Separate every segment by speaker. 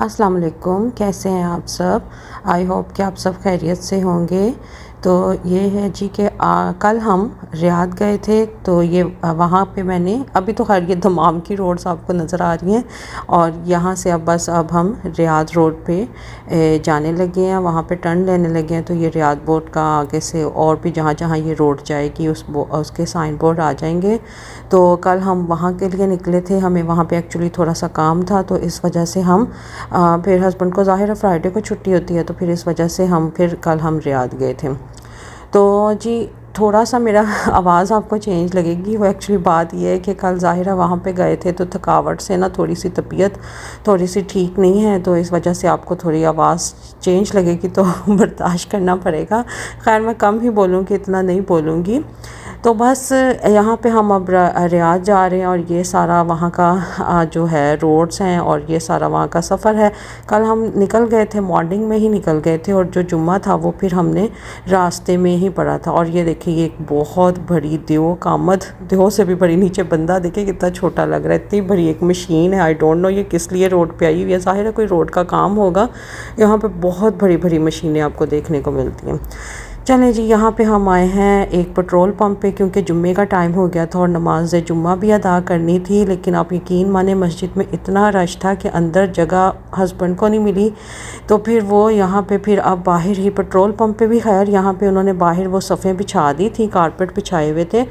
Speaker 1: अस्सलाम वालेकुम, कैसे हैं आप सब। आई होप कि आप सब खैरियत से होंगे। तो ये है जी कि कल हम रियाद गए थे। तो ये वहाँ पे मैंने अभी तो खैर ये दमाम की रोड्स आपको नज़र आ रही हैं और यहाँ से अब हम रियाद रोड पे जाने लगे हैं, वहाँ पे टर्न लेने लगे हैं। तो ये रियाद बोर्ड का आगे से और भी जहाँ जहाँ ये रोड जाएगी उसके साइन बोर्ड आ जाएंगे। तो कल हम वहाँ के लिए निकले थे, हमें वहाँ पे एक्चुअली थोड़ा सा काम था, तो इस वजह से हम फिर हस्बैंड को ज़ाहिर है फ्राइडे को छुट्टी होती है, तो फिर इस वजह से फिर कल हम रियाद गए थे। तो जी थोड़ा सा मेरा आवाज़ आपको चेंज लगेगी। वो एक्चुअली बात ये है कि कल ज़ाहिरा वहाँ पे गए थे तो थकावट से ना थोड़ी सी तबीयत थोड़ी सी ठीक नहीं है, तो इस वजह से आपको थोड़ी आवाज़ चेंज लगेगी, तो बर्दाश्त करना पड़ेगा। खैर मैं कम ही बोलूँगी, इतना नहीं बोलूँगी। तो बस यहाँ पे हम अब रियाद जा रहे हैं और ये सारा वहाँ का जो है रोड्स हैं और ये सारा वहाँ का सफ़र है। कल हम निकल गए थे, मॉर्निंग में ही निकल गए थे और जो जुम्मा था वो फिर हमने रास्ते में ही पड़ा था। और ये देखिए ये एक बहुत बड़ी देव कामद, देव से भी बड़ी, नीचे बंदा देखिए कितना छोटा लग रहा है, इतनी बड़ी एक मशीन है। आई डोंट नो ये किस लिए रोड पे आई हुई है, ज़ाहिर है कोई रोड का काम होगा। यहाँ पे बहुत बड़ी बड़ी मशीनें आपको देखने को मिलती हैं। चलें जी, यहाँ पे हम आए हैं एक पेट्रोल पंप पे, क्योंकि जुम्मे का टाइम हो गया था और नमाज जुम्मा भी अदा करनी थी। लेकिन आप यकीन माने मस्जिद में इतना रश था कि अंदर जगह हस्बैंड को नहीं मिली। तो फिर वो यहाँ पे फिर अब बाहर ही पेट्रोल पंप पे भी, खैर यहाँ पे उन्होंने बाहर वो सफ़ें बिछा दी थी, कारपेट बिछाए हुए थे।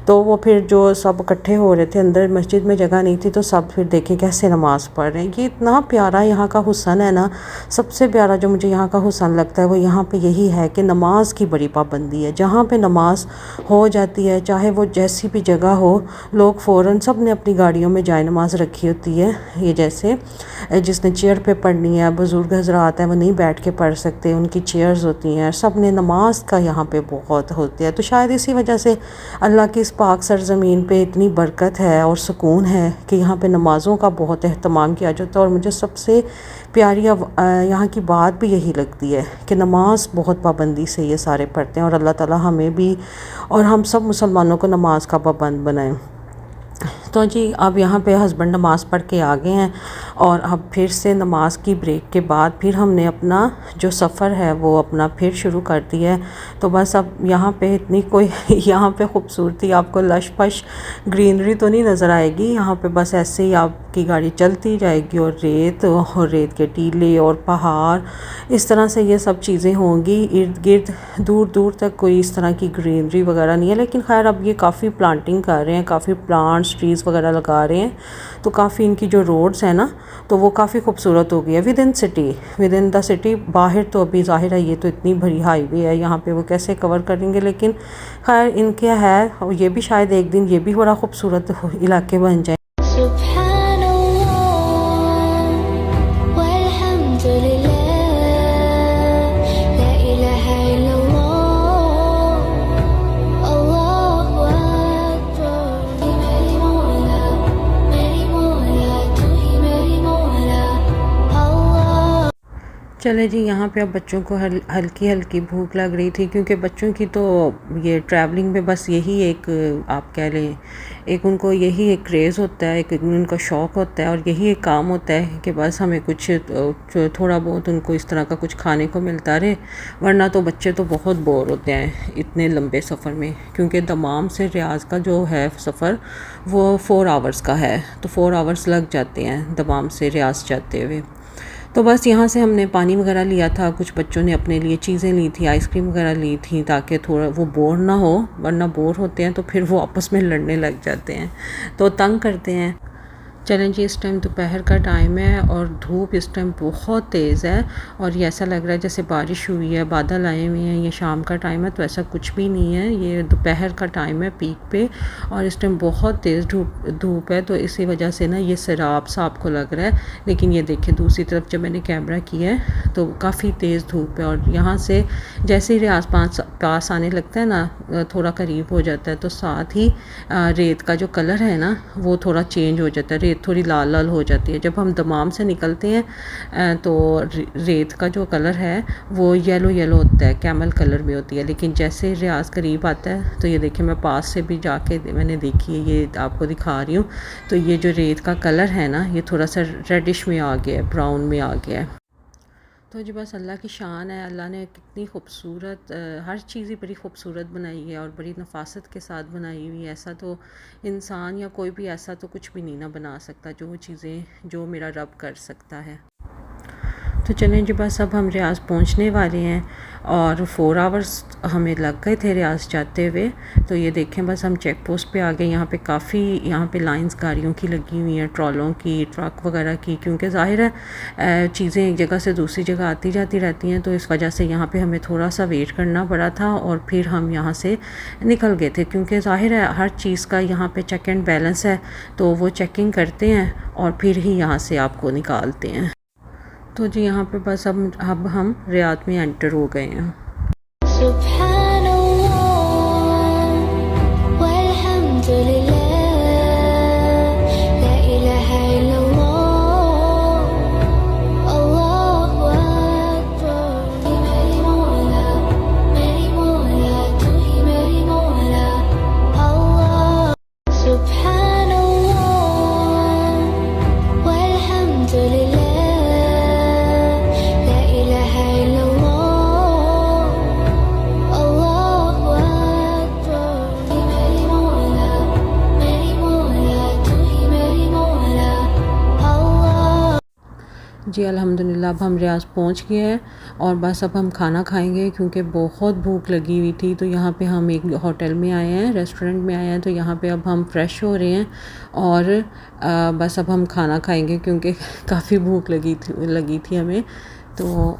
Speaker 1: तो वो फिर जो सब इकट्ठे हो रहे थे, अंदर मस्जिद में जगह नहीं थी, तो सब फिर देखें कैसे नमाज़ पढ़ रहे हैं। ये इतना प्यारा यहाँ का हुस्न है ना, सबसे प्यारा जो मुझे यहाँ का हुस्न लगता है वो यहाँ पे यही है कि नमाज की बड़ी पाबंदी है। जहाँ पे नमाज हो जाती है, चाहे वो जैसी भी जगह हो, लोग फ़ौरन सब ने अपनी गाड़ियों में जाए नमाज रखी होती है। ये जैसे जिसने चेयर पे पढ़नी है, बुज़ुर्ग हज़रात हैं वो नहीं बैठ के पढ़ सकते, उनकी चेयर्स होती हैं। सब ने नमाज का यहाँ पे बहुत होती है। तो शायद इसी वजह से अल्लाह की इस पाक सरज़मीन पे इतनी बरकत है और सुकून है कि यहाँ पे नमाज़ों का बहुत एहतमाम किया जाता है। और मुझे सबसे प्यारी यहाँ की बात भी यही लगती है कि नमाज बहुत पाबंदी से ये सारे पढ़ते हैं और अल्लाह ताला हमें भी और हम सब मुसलमानों को नमाज का पाबंद बनाएं। तो जी अब यहाँ पे हस्बैंड नमाज़ पढ़ के आ गए हैं और अब फिर से नमाज की ब्रेक के बाद फिर हमने अपना जो सफ़र है वो अपना फिर शुरू कर दिया है। तो बस अब यहाँ पे इतनी कोई यहाँ पे खूबसूरती आपको लश पश ग्रीनरी तो नहीं नज़र आएगी। यहाँ पे बस ऐसे ही आपकी गाड़ी चलती जाएगी और रेत के टीले और पहाड़, इस तरह से ये सब चीज़ें होंगी इर्द गिर्द। दूर दूर तक कोई इस तरह की ग्रीनरी वगैरह नहीं है, लेकिन खैर अब ये काफ़ी प्लांटिंग कर रहे हैं, काफ़ी प्लांट्स ट्रीज़ वगैरह लगा रहे हैं। तो काफ़ी इनकी जो रोड्स हैं ना, तो वो काफ़ी खूबसूरत हो गई है विद इन द सिटी। बाहर तो अभी ज़ाहिर है ये तो इतनी बड़ी हाईवे है, यहाँ पे वो कैसे कवर करेंगे, लेकिन खैर इनके है, और ये भी शायद एक दिन ये भी बड़ा खूबसूरत इलाके बन जाए। चले जी, यहाँ पे अब बच्चों को हल्की हल्की भूख लग रही थी, क्योंकि बच्चों की तो ये ट्रैवलिंग में बस यही एक, आप कह लें, एक उनको यही एक क्रेज़ होता है, एक उनका शौक़ होता है और यही एक काम होता है कि बस हमें कुछ थोड़ा बहुत उनको इस तरह का कुछ खाने को मिलता रहे। वरना तो बच्चे तो बहुत बोर होते हैं इतने लंबे सफ़र में, क्योंकि दमाम से रियाज का जो है सफ़र वो 4 आवर्स का है। तो 4 आवर्स लग जाते हैं दमाम से रियाज जाते हुए। तो बस यहाँ से हमने पानी वगैरह लिया था, कुछ बच्चों ने अपने लिए चीज़ें ली थी, आइसक्रीम वगैरह ली थी, ताकि थोड़ा वो बोर ना हो, वरना बोर होते हैं तो फिर वो आपस में लड़ने लग जाते हैं, तो तंग करते हैं। चलें जी, इस टाइम दोपहर का टाइम है और धूप इस टाइम बहुत तेज़ है और ये ऐसा लग रहा है जैसे बारिश हुई है, बादल आए हुए हैं। ये शाम का टाइम है तो ऐसा कुछ भी नहीं है, ये दोपहर का टाइम है पीक पे, और इस टाइम बहुत तेज़ धूप है। तो इसी वजह से ना ये सैराब सा आपको लग रहा है, लेकिन ये देखिए दूसरी तरफ जब मैंने कैमरा किया है तो काफ़ी तेज़ धूप है। और यहाँ से जैसे ही रियाज पास आने लगता है ना, थोड़ा करीब हो जाता है, तो साथ ही रेत का जो कलर है ना वो थोड़ा चेंज हो जाता है। रेत थोड़ी लाल लाल हो जाती है। जब हम दमाम से निकलते हैं तो रेत का जो कलर है वो येलो येलो होता है, कैमल कलर में होती है। लेकिन जैसे रियाज करीब आता है तो ये देखिए, मैं पास से भी जाके मैंने देखी है, ये आपको दिखा रही हूँ। तो ये जो रेत का कलर है ना, ये थोड़ा सा रेडिश में आ गया है, ब्राउन में आ गया है। तो जी बस अल्लाह की शान है, अल्लाह ने कितनी खूबसूरत हर चीज़ ही बड़ी खूबसूरत बनाई है और बड़ी नफासत के साथ बनाई हुई है। ऐसा तो इंसान या कोई भी ऐसा तो कुछ भी नहीं ना बना सकता जो चीज़ें जो मेरा रब कर सकता है। तो चलें जी, बस अब हम रियाज पहुंचने वाले हैं और 4 आवर्स हमें लग गए थे रियाज जाते हुए। तो ये देखें, बस हम चेक पोस्ट पे आ गए। यहाँ पे काफ़ी लाइंस गाड़ियों की लगी हुई हैं, ट्रॉलों की, ट्रक वगैरह की, क्योंकि ज़ाहिर है चीज़ें एक जगह से दूसरी जगह आती जाती रहती हैं। तो इस वजह से यहाँ पे हमें थोड़ा सा वेट करना पड़ा था और फिर हम यहाँ से निकल गए थे, क्योंकि ज़ाहिर है हर चीज़ का यहाँ पे चेक एंड बैलेंस है। तो वो चेकिंग करते हैं और फिर ही यहाँ से आपको निकालते हैं। तो जी यहाँ पे बस अब हम रियाद में एंटर हो गए हैं। जी अल्हम्दुलिल्लाह अब हम रियाज पहुंच गए हैं और बस अब हम खाना खाएंगे, क्योंकि बहुत भूख लगी हुई थी। तो यहाँ पे हम एक होटल में आए हैं, रेस्टोरेंट में आए हैं। तो यहाँ पे अब हम फ्रेश हो रहे हैं और बस अब हम खाना खाएंगे, क्योंकि काफ़ी भूख लगी थी हमें। तो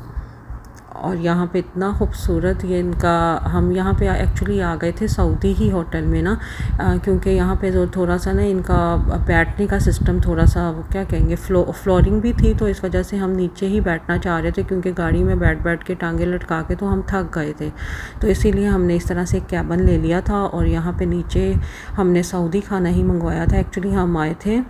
Speaker 1: और यहाँ पे इतना खूबसूरत ये इनका, हम यहाँ पे एक्चुअली आ गए थे सऊदी ही होटल में ना, क्योंकि यहाँ पे जो थोड़ा सा ना इनका बैठने का सिस्टम थोड़ा सा क्या कहेंगे, फ्लोरिंग भी थी। तो इस वजह से हम नीचे ही बैठना चाह रहे थे, क्योंकि गाड़ी में बैठ के टांगे लटका के तो हम थक गए थे। तो इसीलिए हमने इस तरह से एक कैबिन ले लिया था और यहाँ पर नीचे हमने सऊदी खाना ही मंगवाया था। एक्चुअली हम आए थे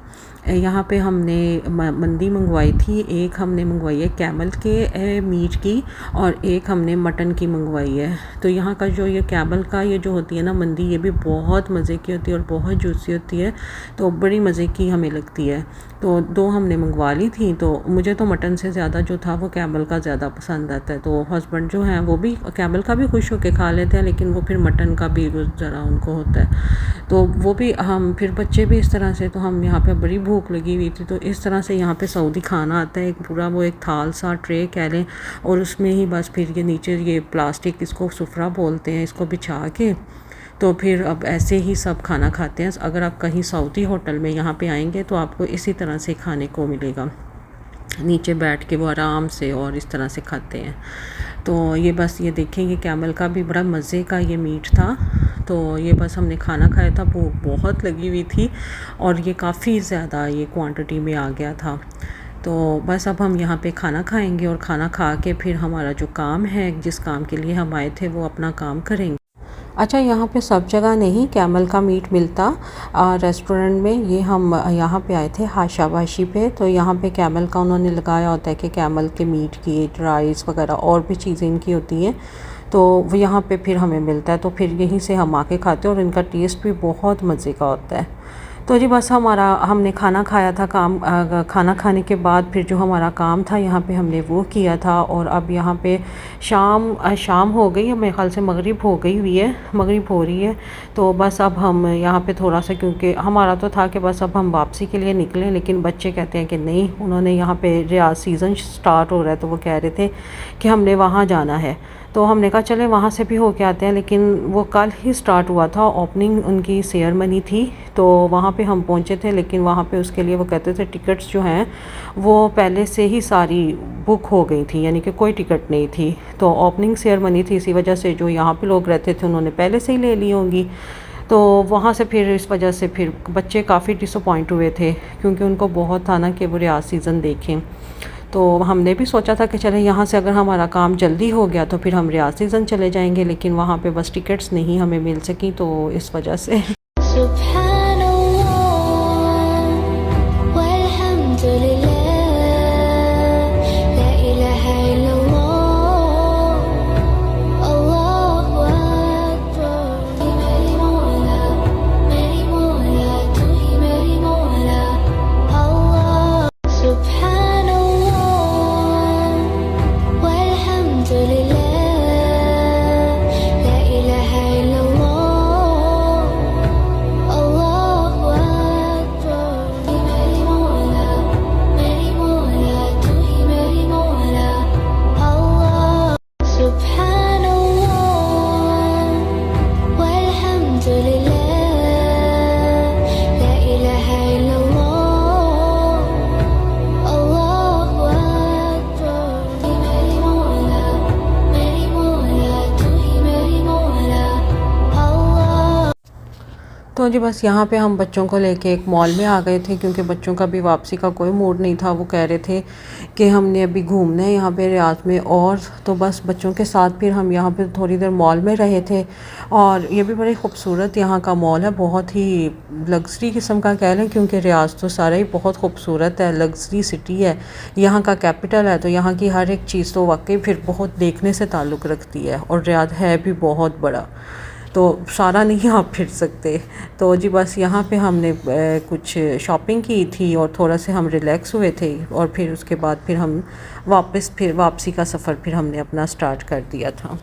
Speaker 1: यहाँ पे, हमने मंदी मंगवाई थी, एक हमने मंगवाई है कैमल के मीट की और एक हमने मटन की मंगवाई है। तो यहाँ का जो ये कैमल का ये जो होती है ना मंदी, ये भी बहुत मज़े की होती है और बहुत जूसी होती है। तो बड़ी मज़े की हमें लगती है। तो 2 हमने मंगवा ली थी। तो मुझे तो मटन से ज़्यादा जो था वो कैमल का ज़्यादा पसंद आता है। तो हस्बैंड जो हैं वो भी कैमल का भी खुश होकर खा लेते हैं, लेकिन वो फिर मटन का भी ज़रा उनको होता है। तो वो भी हम फिर बच्चे भी इस तरह से, तो हम यहाँ पे बड़ी भूख लगी हुई थी। तो इस तरह से यहाँ पे सऊदी खाना आता है, एक पूरा वो एक थाल सा ट्रे कह लें, और उसमें ही बस फिर ये नीचे ये प्लास्टिक, इसको सुफरा बोलते हैं, इसको बिछा के तो फिर अब ऐसे ही सब खाना खाते हैं। अगर आप कहीं सऊदी होटल में यहाँ पे आएंगे तो आपको इसी तरह से खाने को मिलेगा, नीचे बैठ के वो आराम से और इस तरह से खाते हैं। तो ये बस ये देखेंगे, कैमल का भी बड़ा मज़े का ये मीट था। तो ये बस हमने खाना खाया था, भूख बहुत लगी हुई थी और ये काफ़ी ज़्यादा ये क्वांटिटी में आ गया था। तो बस अब हम यहाँ पे खाना खाएंगे और खाना खा के फिर हमारा जो काम है, जिस काम के लिए हम आए थे, वो अपना काम करेंगे। अच्छा, यहाँ पे सब जगह नहीं कैमल का मीट मिलता रेस्टोरेंट में। ये हम यहाँ पे आए थे हाशाबाशी पे, तो यहाँ पे कैमल का उन्होंने लगाया होता है कि कैमल के मीट की राइस वगैरह और भी चीज़ें इनकी होती हैं। तो वो यहाँ पे फिर हमें मिलता है, तो फिर यहीं से हम आके खाते हैं और इनका टेस्ट भी बहुत मज़े का होता है। तो जी बस हमने खाना खाया था, खाना खाने के बाद फिर जो हमारा काम था यहाँ पे हमने वो किया था। और अब यहाँ पे शाम हो गई है, मेरे ख़्याल से मगरिब हो गई हुई है, मगरिब हो रही है। तो बस अब हम यहाँ पे थोड़ा सा, क्योंकि हमारा तो था कि बस अब हम वापसी के लिए निकलें, लेकिन बच्चे कहते हैं कि नहीं, उन्होंने यहाँ पे रियाज सीज़न स्टार्ट हो रहा है, तो वो कह रहे थे कि हमने वहाँ जाना है। तो हमने कहा चले वहाँ से भी होके आते हैं, लेकिन वो कल ही स्टार्ट हुआ था, ओपनिंग उनकी सेरेमनी थी। तो वहाँ पे हम पहुँचे थे, लेकिन वहाँ पे उसके लिए वो कहते थे टिकट्स जो हैं वो पहले से ही सारी बुक हो गई थी, यानी कि कोई टिकट नहीं थी। तो ओपनिंग सेरेमनी थी, इसी वजह से जो यहाँ पे लोग रहते थे उन्होंने पहले से ही ले ली होंगी। तो वहाँ से फिर इस वजह से फिर बच्चे काफ़ी डिसअपॉइंट हुए थे, क्योंकि उनको बहुत था ना कि वो रियाज सीज़न देखें। तो हमने भी सोचा था कि चले यहाँ से अगर हमारा काम जल्दी हो गया तो फिर हम रियाज सीज़न चले जाएंगे, लेकिन वहाँ पे बस टिकट्स नहीं हमें मिल सकी, तो इस वजह से तो जी बस यहाँ पे हम बच्चों को लेके एक मॉल में आ गए थे, क्योंकि बच्चों का भी वापसी का कोई मूड नहीं था। वो कह रहे थे कि हमने अभी घूमना है यहाँ पे रियाद में, और तो बस बच्चों के साथ फिर हम यहाँ पे थोड़ी देर मॉल में रहे थे। और ये भी बड़ी खूबसूरत यहाँ का मॉल है, बहुत ही लग्जरी किस्म का कह लें, क्योंकि रियाद तो सारा ही बहुत खूबसूरत है, लग्जरी सिटी है, यहाँ का कैपिटल है। तो यहाँ की हर एक चीज़ तो वाकई फिर बहुत देखने से ताल्लुक़ रखती है, और रियाद है भी बहुत बड़ा, तो सारा नहीं आप फिर सकते। तो जी बस यहाँ पे हमने कुछ शॉपिंग की थी और थोड़ा से हम रिलैक्स हुए थे, और फिर उसके बाद फिर हम वापसी का सफ़र फिर हमने अपना स्टार्ट कर दिया था।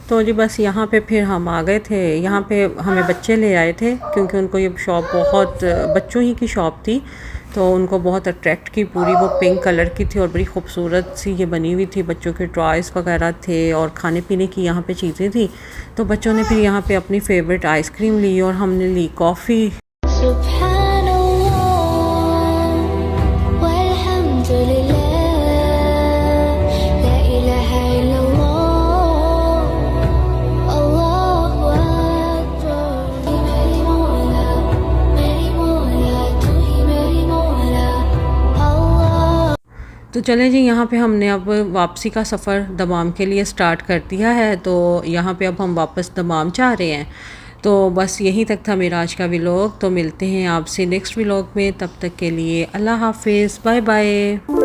Speaker 1: तो जी बस यहाँ पे फिर हम आ गए थे। यहाँ पे हमें बच्चे ले आए थे, क्योंकि उनको ये शॉप बहुत बच्चों ही की शॉप थी, तो उनको बहुत अट्रैक्ट की। पूरी वो पिंक कलर की थी और बड़ी खूबसूरत सी ये बनी हुई थी। बच्चों के टॉयज़ वगैरह थे और खाने पीने की यहाँ पे चीज़ें थी। तो बच्चों ने फिर यहाँ पे अपनी फ़ेवरेट आइसक्रीम ली और हमने ली कॉफ़ी। तो चलें जी, यहाँ पे हमने अब वापसी का सफ़र दमाम के लिए स्टार्ट कर दिया है। तो यहाँ पे अब हम वापस दमाम जा रहे हैं। तो बस यहीं तक था मेरा आज का व्लॉग। तो मिलते हैं आपसे नेक्स्ट व्लॉग में, तब तक के लिए अल्लाह हाफिज़, बाय बाय।